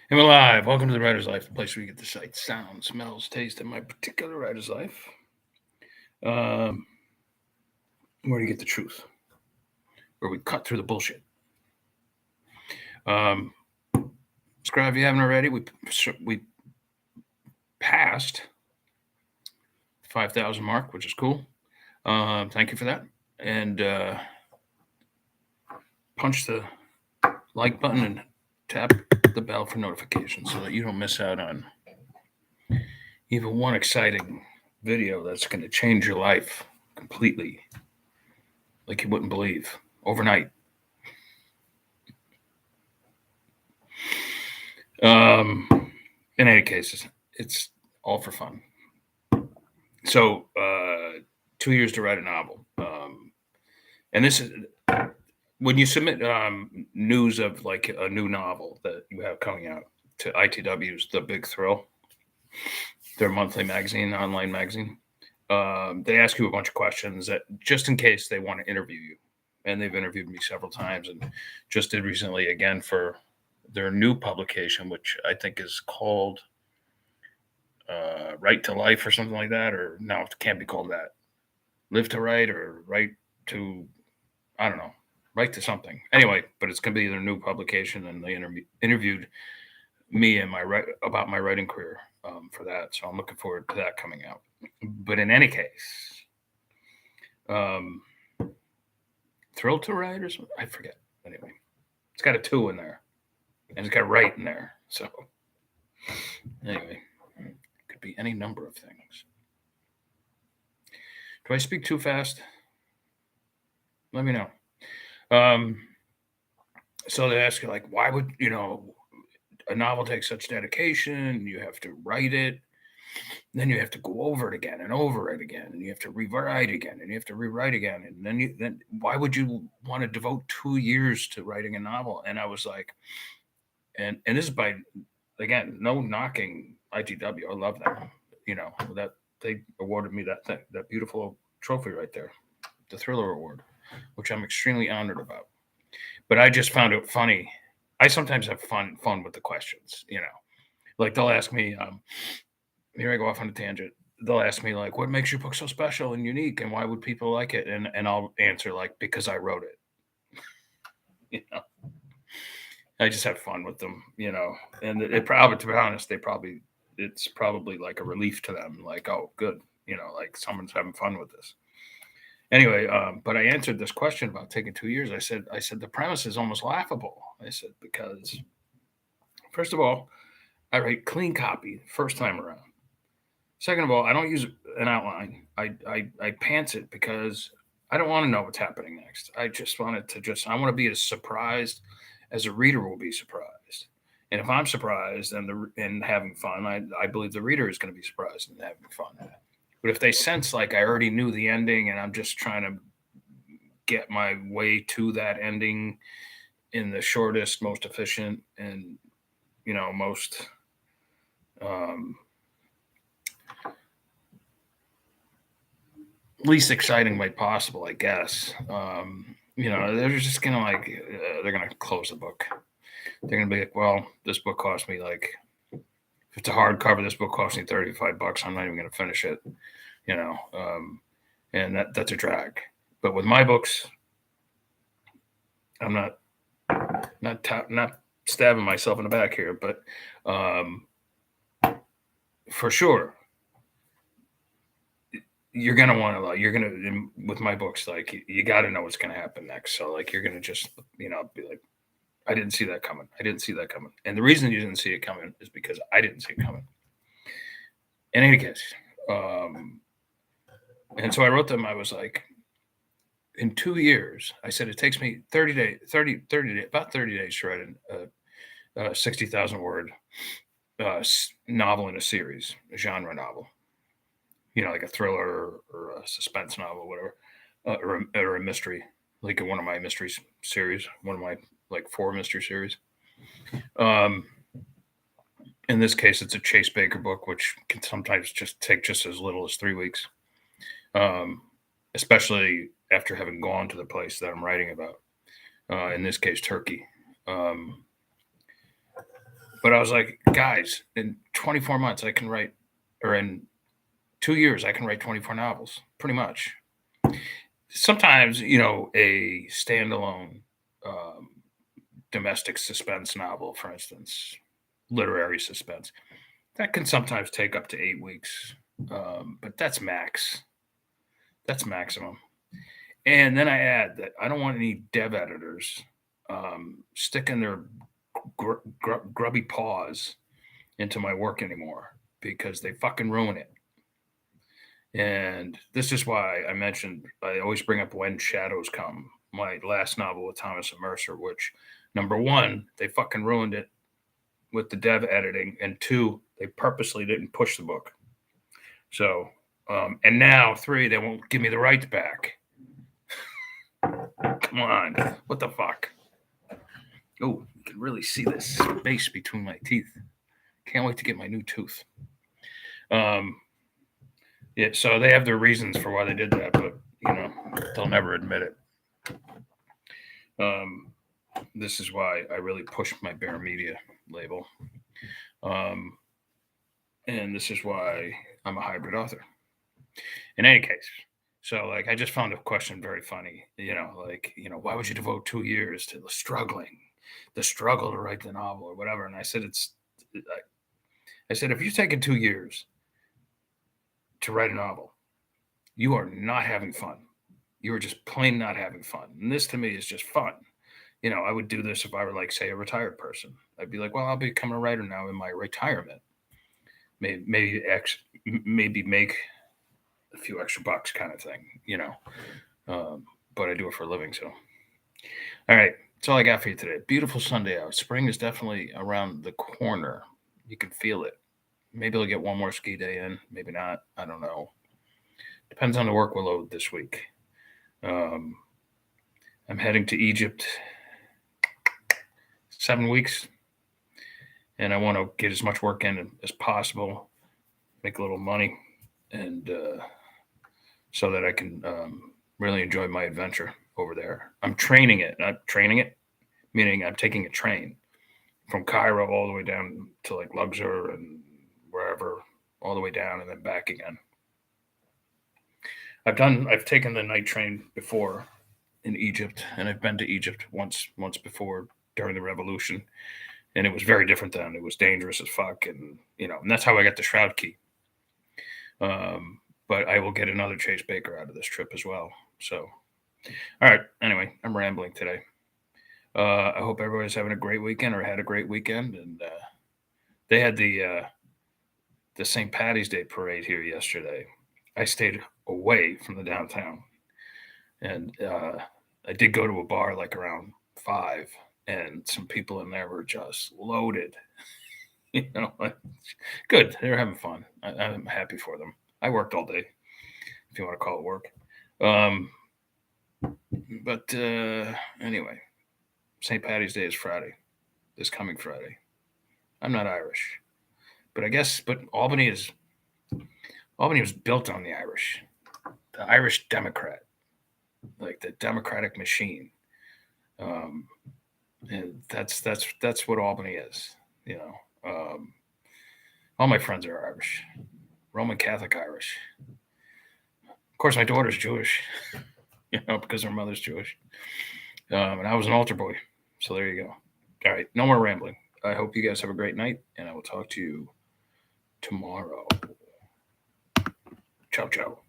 And we're live. Welcome to the Writer's Life, the place where you get the sight, sound, smells, taste of my particular writer's life. Um, where do you get the truth? Where we cut through the bullshit. Um, subscribe if you haven't already. We passed 5,000 mark, which is cool. Thank you for that. And punch the like button and tap the bell for notifications so that you don't miss out on even one exciting video that's going to change your life completely, like you wouldn't believe, overnight. Um, in any case, it's all for fun. So, 2 years to write a novel. And this is when you submit news of like a new novel that you have coming out to ITW's The Big Thrill, their monthly magazine, online magazine. They ask you a bunch of questions that just in case they want to interview you. And they've interviewed me several times and just did recently again for their new publication, which I think is called Right to Life or something like that. Or no, it can't be called that. Live to Write or Right to, I don't know, Right to something. Anyway, but it's going to be their new publication, and they interviewed me and about my writing career for that. So I'm looking forward to that coming out. But in any case, Thrilled to Write or something, I forget. Anyway, it's got a 2 in there, and it's got Right in there. So anyway, it could be any number of things. Do I speak too fast? Let me know. So they ask you, like, why would a novel take such dedication? You have to write it, then you have to go over it again and over it again, and you have to rewrite again, and you have to rewrite again, and then why would you want to devote 2 years to writing a novel? And I was like, and this is by, again, no knocking ITW. I love them. That they awarded me that beautiful trophy right there, the Thriller Award, which I'm extremely honored about. But I just found it funny. I sometimes have fun with the questions. Like they'll ask me, here I go off on a tangent. They'll ask me like, what makes your book so special and unique, and why would people like it? And I'll answer like, because I wrote it. I just have fun with them. And it probably, to be honest, it's probably like a relief to them. Like, oh, good. Like someone's having fun with this. Anyway, but I answered this question about taking 2 years. I said the premise is almost laughable. I said, because first of all, I write clean copy first time around. Second of all, I don't use an outline. I pants it because I don't want to know what's happening next. I just want it to I want to be as surprised as a reader will be surprised. And if I'm surprised and having fun, I believe the reader is going to be surprised and having fun. But if they sense like I already knew the ending and I'm just trying to get my way to that ending in the shortest, most efficient, and most least exciting way possible, I guess. They're just gonna like they're gonna close the book. They're gonna be like, well, this book cost me like, if it's a hardcover, this book cost me $35. I'm not even gonna finish it. And that's a drag. But with my books, I'm not stabbing myself in the back here, but for sure, you're gonna want to with my books, like you got to know what's gonna happen next. So like you're gonna just be like, I didn't see that coming. I didn't see that coming. And the reason you didn't see it coming is because I didn't see it coming. In any case, and so I wrote them. I was like, in 2 years, I said it takes me 30 days, about 30 days to write a 60,000 word novel in a series, a genre novel. Like a thriller or a suspense novel, whatever, or a mystery, like one of my mystery series, one of my like 4 mystery series. In this case, it's a Chase Baker book, which can sometimes just take just as little as 3 weeks, especially after having gone to the place that I'm writing about. In this case, Turkey. But I was like, guys, in 24 months I can write, or in 2 years I can write 24 novels, pretty much. Sometimes, a standalone domestic suspense novel, for instance, literary suspense, that can sometimes take up to 8 weeks. But that's max. That's maximum. And then I add that I don't want any dev editors sticking their grubby paws into my work anymore because they fucking ruin it. And this is why I always bring up When Shadows Come, my last novel with Thomas and Mercer, which, number one, they fucking ruined it with the dev editing, and two, they purposely didn't push the book. So, and now three, they won't give me the rights back. Come on, what the fuck? Oh, you can really see this space between my teeth. Can't wait to get my new tooth. Yeah, so they have their reasons for why they did that, but they'll never admit it. This is why I really pushed my Bear Media label. And this is why I'm a hybrid author. In any case, so like I just found a question very funny. Why would you devote 2 years to the struggle to write the novel or whatever? And I said if you're taking 2 years to write a novel, you are not having fun. You are just plain not having fun. And this to me is just fun. I would do this if I were like, say, a retired person. I'd be like, well, I'll become a writer now in my retirement. Maybe make a few extra bucks kind of thing, but I do it for a living. So, all right. That's all I got for you today. Beautiful Sunday out. Spring is definitely around the corner. You can feel it. Maybe I'll get one more ski day in. Maybe not. I don't know. Depends on the workload this week. I'm heading to Egypt 7 weeks, and I want to get as much work in as possible, make a little money, and so that I can really enjoy my adventure over there. I'm training it, meaning I'm taking a train from Cairo all the way down to like Luxor and wherever, all the way down and then back again. I've taken the night train before in Egypt, and I've been to Egypt once before during the revolution, and it was very different then. It was dangerous as fuck, and and that's how I got the Shroud Key. But I will get another Chase Baker out of this trip as well. So, all right. Anyway, I'm rambling today. I hope everybody's having a great weekend or had a great weekend, and they had the St. Patty's Day parade here yesterday. I stayed away from the downtown, and I did go to a bar like around 5, and some people in there were just loaded. Good. They're having fun. I'm happy for them. I worked all day, if you want to call it work. But anyway, St. Patty's Day is Friday, this coming Friday. I'm not Irish, but Albany was built on the Irish Democrat, like the Democratic machine. And that's what Albany is. All my friends are Irish, Roman Catholic Irish. Of course, my daughter's Jewish, because her mother's Jewish. And I was an altar boy. So there you go. All right. No more rambling. I hope you guys have a great night, and I will talk to you tomorrow. Ciao, ciao.